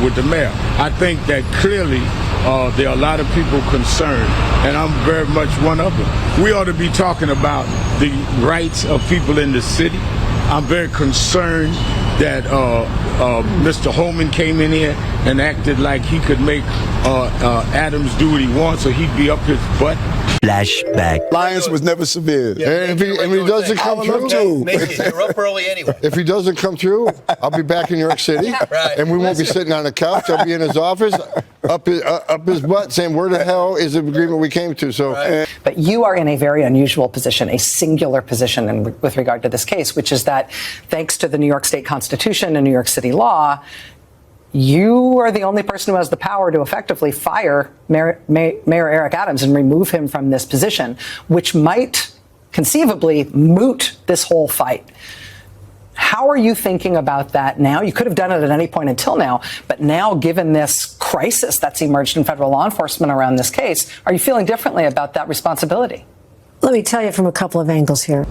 with the mayor. I think that clearly there are a lot of people concerned, and I'm very much one of them. We ought to be talking about the rights of people in the city. I'm very concerned that Mr. Holman came in here and acted like he could make Adams do what he wants, or he'd be up his butt. Flashback. Lions was never severe. Yeah, and if he doesn't come through, you're up early anyway. if he doesn't come through, I'll be back in New York City, Right. and we won't be sitting on the couch. I'll be in his office, up his butt, saying, "Where the hell is the agreement we came to?" So, But you are in a very unusual position, a singular position with regard to this case, which is that thanks to the New York State Constitution and New York City law, you are the only person who has the power to effectively fire Mayor Eric Adams and remove him from this position, which might conceivably moot this whole fight. How are you thinking about that now? You could have done it at any point until now, but now, given this crisis that's emerged in federal law enforcement around this case, are you feeling differently about that responsibility? Let me tell you from a couple of angles here.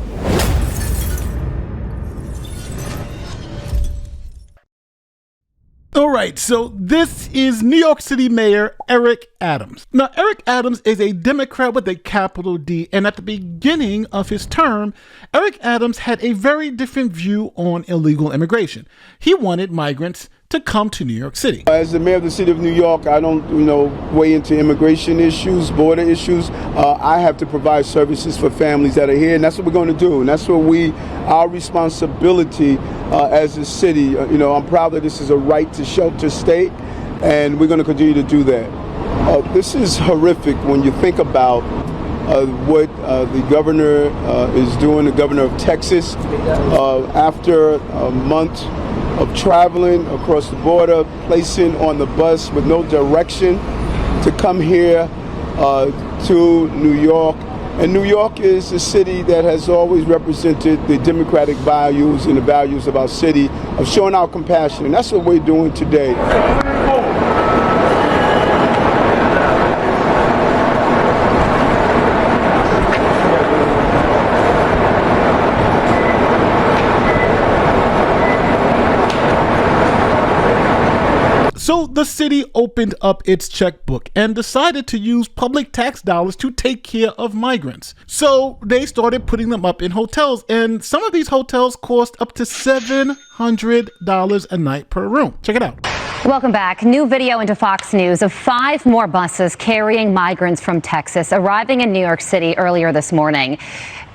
All right, so this is New York City Mayor Eric Adams. Now, Eric Adams is a Democrat with a capital D, and at the beginning of his term, Eric Adams had a very different view on illegal immigration. He wanted migrants to come to New York City. As the mayor of the city of New York, I don't, weigh into immigration issues, border issues. I have to provide services for families that are here, and that's what we're going to do. And that's what our responsibility as a city. I'm proud that this is a right to shelter state, and we're going to continue to do that. This is horrific when you think about what the governor is doing, the governor of Texas, after a month of traveling across the border, placing on the bus with no direction to come here to New York. And New York is a city that has always represented the democratic values and the values of our city, of showing our compassion. And that's what we're doing today. So the city opened up its checkbook and decided to use public tax dollars to take care of migrants. So they started putting them up in hotels, and some of these hotels cost up to $700 a night per room. Check it out. Welcome back. New video into Fox News of 5 more buses carrying migrants from Texas arriving in New York City earlier this morning.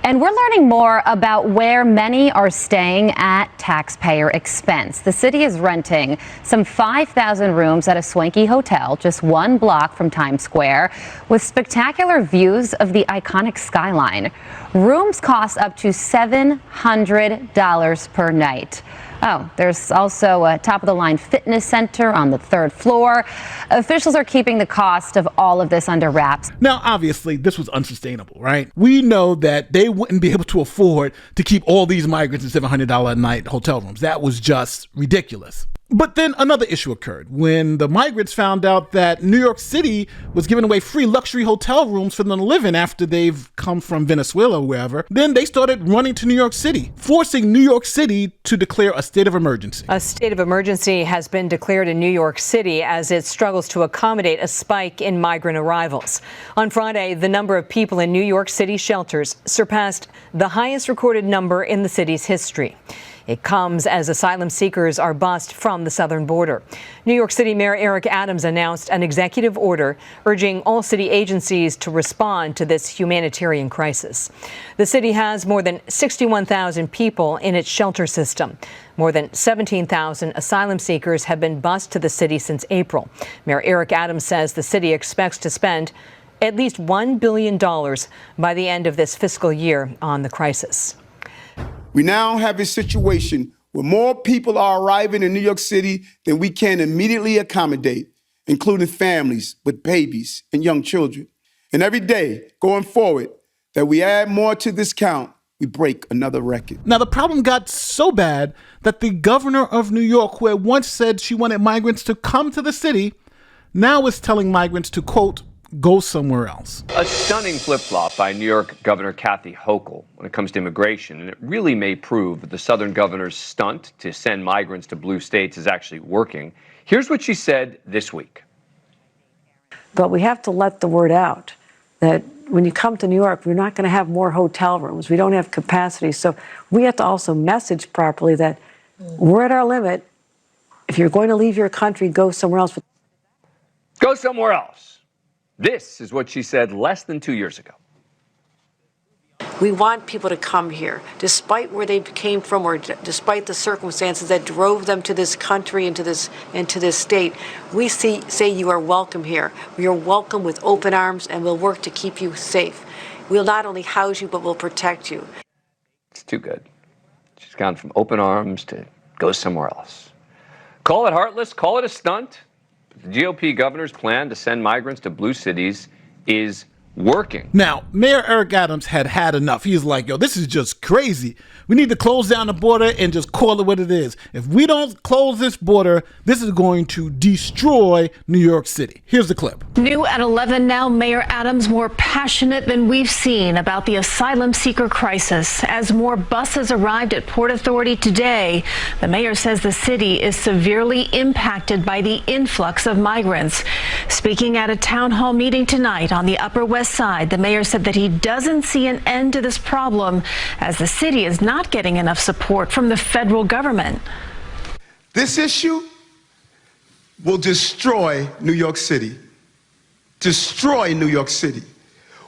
And we're learning more about where many are staying at taxpayer expense. The city is renting some 5,000 rooms at a swanky hotel just 1 block from Times Square with spectacular views of the iconic skyline. Rooms cost up to $700 per night. Oh, there's also a top-of-the-line fitness center on the 3rd floor. Officials are keeping the cost of all of this under wraps. Now, obviously, this was unsustainable, right? We know that they wouldn't be able to afford to keep all these migrants in $700 a night hotel rooms. That was just ridiculous. But then another issue occurred when the migrants found out that New York City was giving away free luxury hotel rooms for them to live in after they've come from Venezuela or wherever. Then they started running to New York City, forcing New York City to declare a state of emergency. A state of emergency has been declared in New York City as it struggles to accommodate a spike in migrant arrivals. On Friday, the number of people in New York City shelters surpassed the highest recorded number in the city's history. It comes as asylum seekers are bussed from the southern border. New York City Mayor Eric Adams announced an executive order urging all city agencies to respond to this humanitarian crisis. The city has more than 61,000 people in its shelter system. More than 17,000 asylum seekers have been bussed to the city since April. Mayor Eric Adams says the city expects to spend at least $1 billion by the end of this fiscal year on the crisis. We now have a situation where more people are arriving in New York City than we can immediately accommodate, including families with babies and young children. And every day going forward that we add more to this count, we break another record. Now, the problem got so bad that the governor of New York, who had once said she wanted migrants to come to the city, now is telling migrants to, quote, go somewhere else. A stunning flip-flop by New York Governor Kathy Hochul when it comes to immigration, and it really may prove that the Southern governor's stunt to send migrants to blue states is actually working. Here's what she said this week. But we have to let the word out that when you come to New York, we're not going to have more hotel rooms. We don't have capacity. So we have to also message properly that we're at our limit. If you're going to leave your country, go somewhere else. Go somewhere else. This is what she said less than 2 years ago. We want people to come here, despite where they came from or despite the circumstances that drove them to this country and to this state. We say you are welcome here. We are welcome with open arms, and we'll work to keep you safe. We'll not only house you, but we'll protect you. It's too good. She's gone from open arms to go somewhere else. Call it heartless, call it a stunt. The GOP governor's plan to send migrants to blue cities is working. Now, Mayor Eric Adams had enough. He's like, yo, this is just crazy. We need to close down the border and just call it what it is. If we don't close this border, this is going to destroy New York City. Here's the clip. New at 11 now, Mayor Adams more passionate than we've seen about the asylum seeker crisis. As more buses arrived at Port Authority today, the mayor says the city is severely impacted by the influx of migrants. Speaking at a town hall meeting tonight on the Upper West Side, the mayor said that he doesn't see an end to this problem as the city is not getting enough support from the federal government. This issue will destroy New York City. Destroy New York City.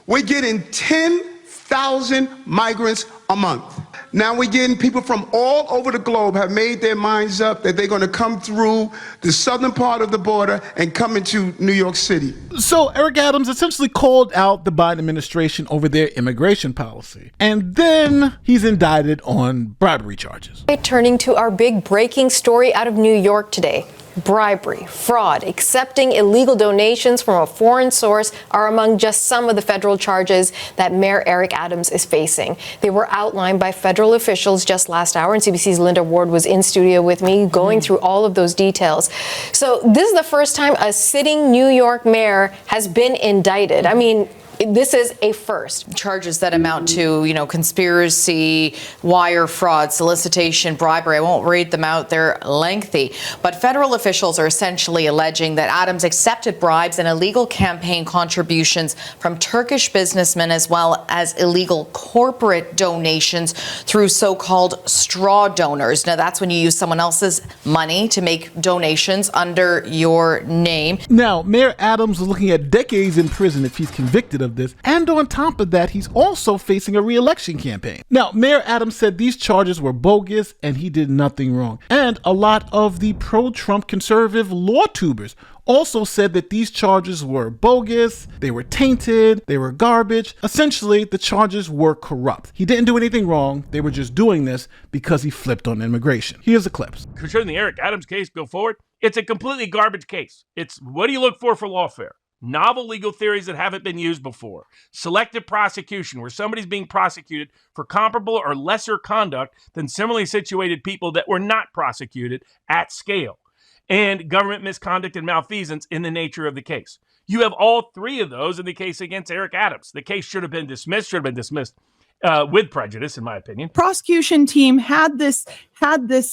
We're getting 10,000 migrants a month. Now we're getting people from all over the globe have made their minds up that they're going to come through the southern part of the border and come into New York City. So Eric Adams essentially called out the Biden administration over their immigration policy. And then he's indicted on bribery charges. Turning to our big breaking story out of New York today. Bribery, fraud, accepting illegal donations from a foreign source are among just some of the federal charges that Mayor Eric Adams is facing. They were outlined by federal officials just last hour, and CBC's Linda Ward was in studio with me going through all of those details. So this is the first time a sitting New York mayor has been indicted. I mean, this is a first. Charges that amount to, conspiracy, wire fraud, solicitation, bribery. I won't read them out. They're lengthy. But federal officials are essentially alleging that Adams accepted bribes and illegal campaign contributions from Turkish businessmen as well as illegal corporate donations through so-called straw donors. Now, that's when you use someone else's money to make donations under your name. Now, Mayor Adams is looking at decades in prison if he's convicted of this, and on top of that, he's also facing a re-election campaign. Now, Mayor Adams said these charges were bogus and he did nothing wrong. And a lot of the pro-Trump conservative law tubers also said that these charges were bogus, they were tainted, they were garbage. Essentially, the charges were corrupt. He didn't do anything wrong. They were just doing this because he flipped on immigration. Here's the clips. Concerning the Eric Adams case go forward, it's a completely garbage case. It's what do you look for lawfare? Novel legal theories that haven't been used before. Selective prosecution, where somebody's being prosecuted for comparable or lesser conduct than similarly situated people that were not prosecuted at scale. And government misconduct and malfeasance in the nature of the case. You have all three of those in the case against Eric Adams. The case should have been dismissed with prejudice, in my opinion. Prosecution team had this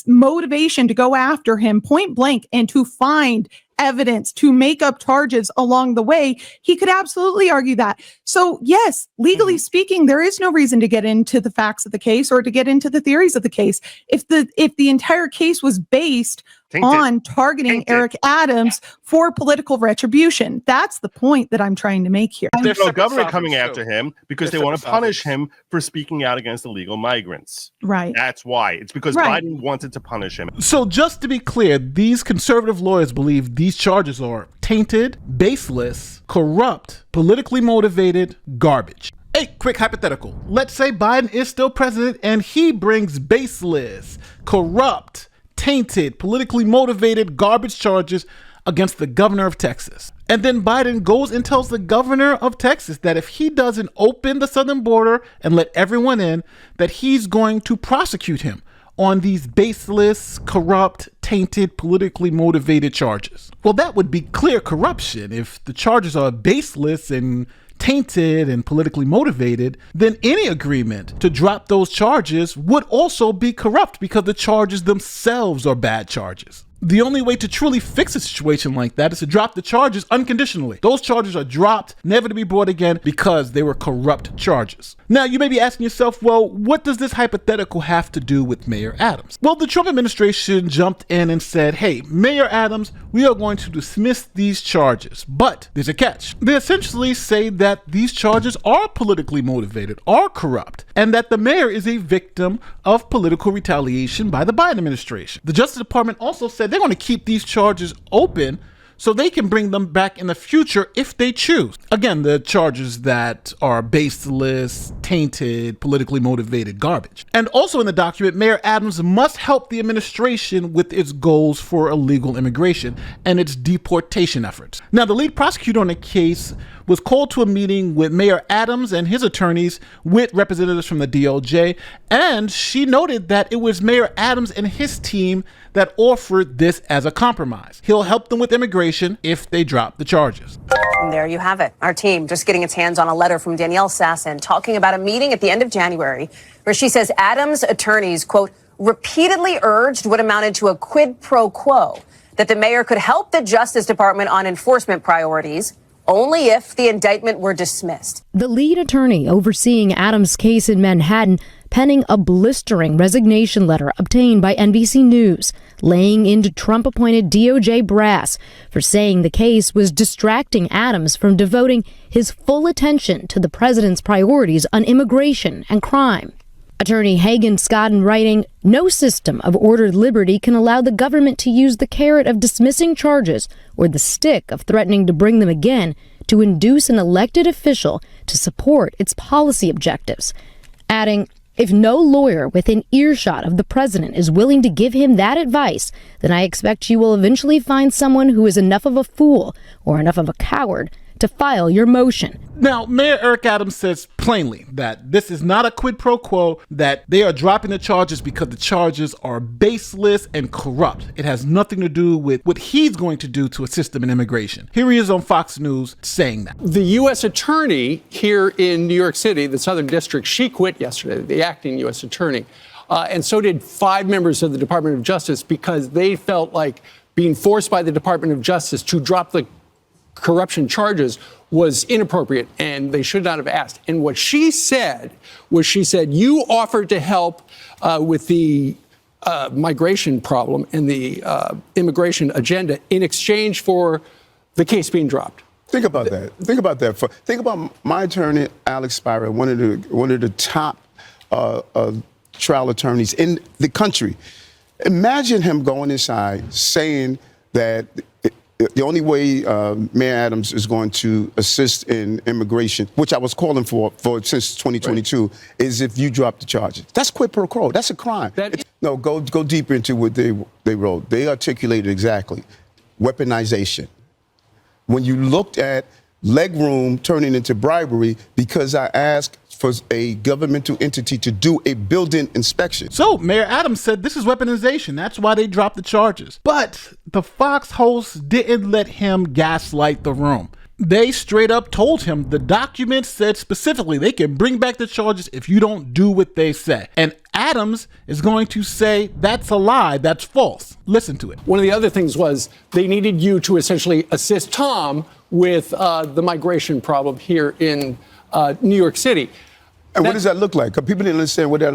motivation to go after him point blank and to find evidence to make up charges along the way. He could absolutely argue that. So yes, legally speaking, there is no reason to get into the facts of the case or to get into the theories of the case. If the entire case was based on targeting Eric Adams for political retribution, that's the point that I'm trying to make here. There's no government coming after him because they want to punish him for speaking out against illegal migrants. Right. That's why. It's because Biden wanted to punish him. So just to be clear, these conservative lawyers believe these charges are tainted, baseless, corrupt, politically motivated garbage. Hey, quick hypothetical. Let's say Biden is still president and he brings baseless, corrupt, tainted, politically motivated garbage charges against the governor of Texas. And then Biden goes and tells the governor of Texas that if he doesn't open the southern border and let everyone in, that he's going to prosecute him on these baseless, corrupt, tainted, politically motivated charges. Well, that would be clear corruption. If the charges are baseless and tainted and politically motivated, then any agreement to drop those charges would also be corrupt because the charges themselves are bad charges. The only way to truly fix a situation like that is to drop the charges unconditionally. Those charges are dropped, never to be brought again, because they were corrupt charges. Now, you may be asking yourself, well, what does this hypothetical have to do with Mayor Adams? Well, the Trump administration jumped in and said, hey, Mayor Adams, we are going to dismiss these charges, but there's a catch. They essentially say that these charges are politically motivated, are corrupt, and that the mayor is a victim of political retaliation by the Biden administration. The Justice Department also said they're going to keep these charges open so they can bring them back in the future if they choose. Again, the charges that are baseless, tainted, politically motivated garbage. And also in the document, Mayor Adams must help the administration with its goals for illegal immigration and its deportation efforts. Now, the lead prosecutor on the case was called to a meeting with Mayor Adams and his attorneys with representatives from the DOJ, and she noted that it was Mayor Adams and his team that offered this as a compromise. He'll help them with immigration if they drop the charges. And there you have it. Our team just getting its hands on a letter from Danielle Sasson talking about a meeting at the end of January where she says Adams' attorneys, quote, repeatedly urged what amounted to a quid pro quo, that the mayor could help the Justice Department on enforcement priorities only if the indictment were dismissed. The lead attorney overseeing Adams' case in Manhattan penning a blistering resignation letter obtained by NBC News, laying into Trump-appointed DOJ brass for saying the case was distracting Adams from devoting his full attention to the president's priorities on immigration and crime. Attorney Hagan Scott in writing, no system of ordered liberty can allow the government to use the carrot of dismissing charges or the stick of threatening to bring them again to induce an elected official to support its policy objectives. Adding, if no lawyer within earshot of the president is willing to give him that advice, then I expect you will eventually find someone who is enough of a fool or enough of a coward to file your motion. Now, Mayor Eric Adams says plainly that this is not a quid pro quo, that they are dropping the charges because the charges are baseless and corrupt. It has nothing to do with what he's going to do to assist them in immigration. Here he is on Fox News saying that. The U.S. attorney here in New York City, the Southern District, she quit yesterday, the acting U.S. attorney. And so did 5 members of the Department of Justice because they felt like being forced by the Department of Justice to drop the corruption charges was inappropriate and they should not have asked. And what she said was, she said, you offered to help with the migration problem and the immigration agenda in exchange for the case being dropped. Think about that. Think about that. Think about my attorney, Alex Spira, one of the top trial attorneys in the country. Imagine him going inside saying that the only way Mayor Adams is going to assist in immigration, which I was calling for since 2022, right, is if you drop the charges. That's quid pro quo. That's a crime. No, go deeper into what they wrote. They articulated exactly weaponization. When you looked at legroom turning into bribery because I asked for a governmental entity to do a building inspection. So Mayor Adams said this is weaponization. That's why they dropped the charges. But the Fox hosts didn't let him gaslight the room. They straight up told him the document said specifically they can bring back the charges if you don't do what they say. And Adams is going to say that's a lie, that's false. Listen to it. One of the other things was they needed you to essentially assist Tom with the migration problem here in New York City. And what does that look like? Because people didn't understand what that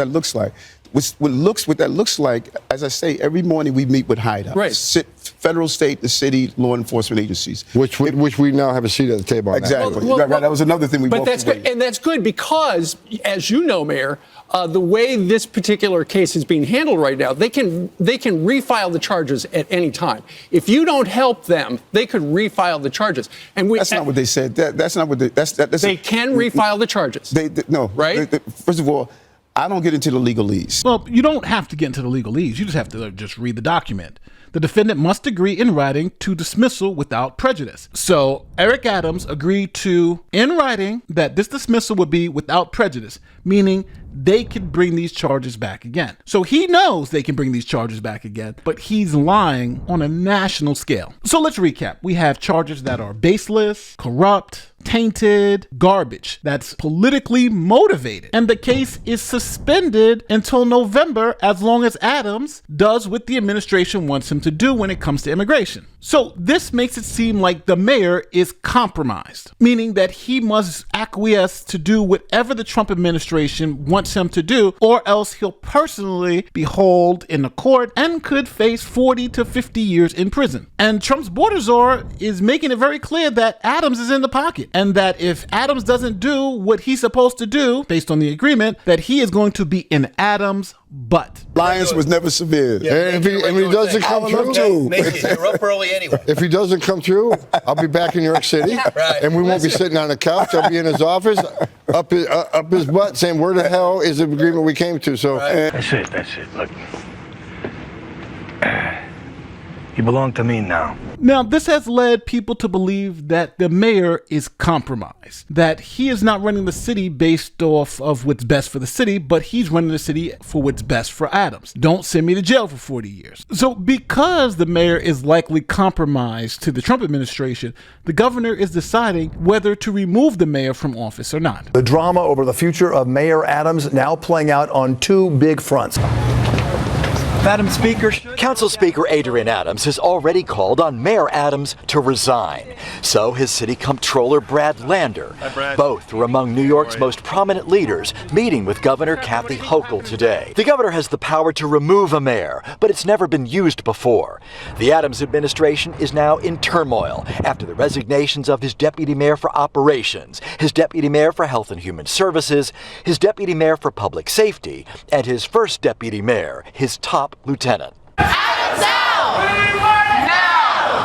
looks like. What that looks like, as I say, every morning we meet with hideouts. Right. Federal, state, and city law enforcement agencies. Which we now have a seat at the table on. Exactly. Right. That was another thing we But that's good, and that's good because, as you know, Mayor, the way this particular case is being handled right now, they can refile the charges at any time. If you don't help them, they could refile the charges. And that's not what they said. That's not what they. They can refile the charges. No. Right. First of all, I don't get into the legalese. Well, you don't have to get into the legalese. You just have to just read the document. The defendant must agree in writing to dismissal without prejudice. So Eric Adams agreed to, in writing, that this dismissal would be without prejudice, meaning they could bring these charges back again. So he knows they can bring these charges back again, but he's lying on a national scale. So let's recap. We have charges that are baseless, corrupt, tainted, garbage that's politically motivated. And the case is suspended until November, as long as Adams does what the administration wants him to do when it comes to immigration. So this makes it seem like the mayor is compromised, meaning that he must acquiesce to do whatever the Trump administration wants him to do, or else he'll personally be hauled in a court and could face 40 to 50 years in prison. And Trump's border czar is making it very clear that Adams is in the pocket, and that if Adams doesn't do what he's supposed to do, based on the agreement, that he is going to be in Adams' butt. Alliance was never severe. And if he doesn't come through, You're up early anyway. if he doesn't come through, I'll be back in New York City, and we won't be sitting on the couch. I'll be in his office, up his butt, saying, "Where the hell is the agreement we came to?" So That's it. Look, you belong to me now. Now, this has led people to believe that the mayor is compromised, that he is not running the city based off of what's best for the city, but he's running the city for what's best for Adams. Don't send me to jail for 40 years. So because the mayor is likely compromised to the Trump administration, the governor is deciding whether to remove the mayor from office or not. The drama over the future of Mayor Adams now playing out on two big fronts. Madam Speaker, Council Speaker Adrienne Adams has already called on Mayor Adams to resign. So has City Comptroller Brad Lander. Both are among New York's most prominent leaders meeting with Governor Kathy Hochul today. The governor has the power to remove a mayor, but it's never been used before. The Adams administration is now in turmoil after the resignations of his deputy mayor for operations, his deputy mayor for health and human services, his deputy mayor for public safety, and his first deputy mayor, his top lieutenant. Adams out!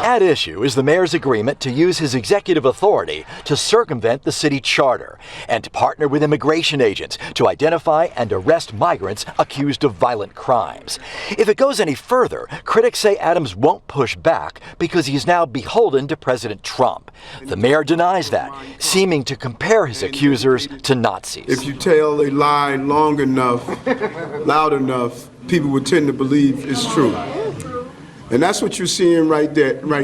At issue is the mayor's agreement to use his executive authority to circumvent the city charter and to partner with immigration agents to identify and arrest migrants accused of violent crimes. If it goes any further, critics say Adams won't push back because he's now beholden to President Trump. The mayor denies that, seeming to compare his accusers to Nazis. If you tell a lie long enough, loud enough, people would tend to believe it's true. And that's what you're seeing right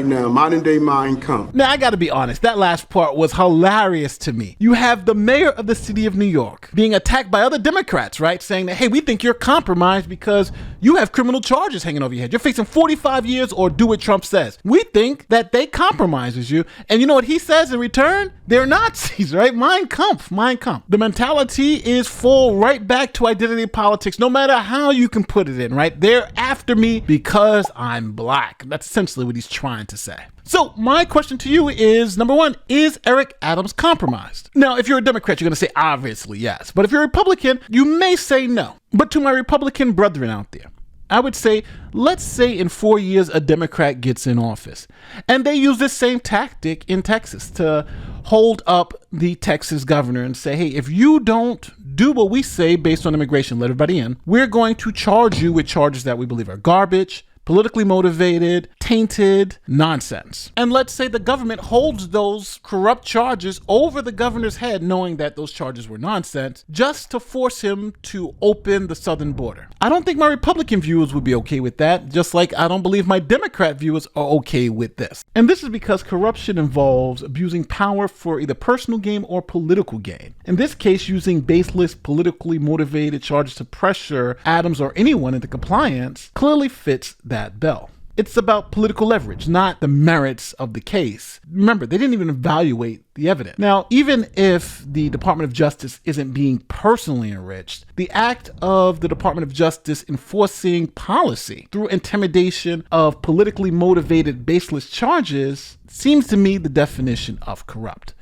now, modern day Mein Kampf. Now, I gotta be honest, that last part was hilarious to me. You have the mayor of the city of New York being attacked by other Democrats, right? Saying that, hey, we think you're compromised because you have criminal charges hanging over your head. You're facing 45 years or do what Trump says. We think that they compromises you. And you know what he says in return? They're Nazis, right? Mein Kampf, Mein Kampf. The mentality is fall right back to identity politics, no matter how you can put it in, right? They're after me because I'm black. That's essentially what he's trying to say. So my question to you is, number one, is Eric Adams compromised? Now, if you're a Democrat, you're going to say obviously yes. But if you're a Republican, you may say no. But to my Republican brethren out there, I would say, let's say in 4 years a Democrat gets in office and they use this same tactic in Texas to hold up the Texas governor and say, hey, if you don't do what we say based on immigration, let everybody in, we're going to charge you with charges that we believe are garbage, politically motivated, tainted nonsense. And let's say the government holds those corrupt charges over the governor's head, knowing that those charges were nonsense, just to force him to open the southern border. I don't think my Republican viewers would be okay with that, just like I don't believe my Democrat viewers are okay with this. And this is because corruption involves abusing power for either personal gain or political gain. In this case, using baseless, politically motivated charges to pressure Adams or anyone into compliance clearly fits that bill. It's about political leverage, not the merits of the case. Remember, they didn't even evaluate the evidence. Now, even if the Department of Justice isn't being personally enriched, the act of the Department of Justice enforcing policy through intimidation of politically motivated, baseless charges seems to me the definition of corrupt.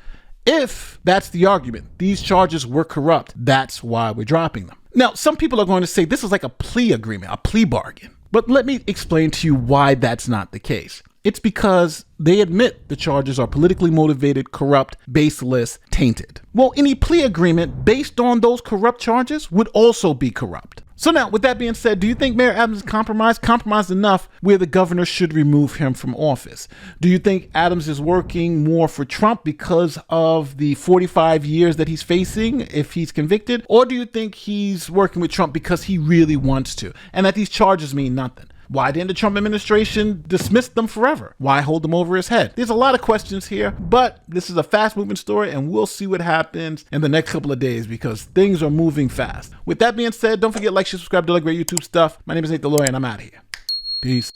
If that's the argument, these charges were corrupt, that's why we're dropping them. Now, some people are going to say this is like a plea agreement, a plea bargain. But let me explain to you why that's not the case. It's because they admit the charges are politically motivated, corrupt, baseless, tainted. Well, any plea agreement based on those corrupt charges would also be corrupt. So now, with that being said, do you think Mayor Adams is compromised enough where the governor should remove him from office? Do you think Adams is working more for Trump because of the 45 years that he's facing if he's convicted? Or do you think he's working with Trump because he really wants to, and that these charges mean nothing? Why didn't the Trump administration dismiss them forever? Why hold them over his head? There's a lot of questions here, but this is a fast-moving story, and we'll see what happens in the next couple of days because things are moving fast. With that being said, don't forget to like, share, subscribe to like great YouTube stuff. My name is Nate the Lawyer, and I'm out of here. Peace.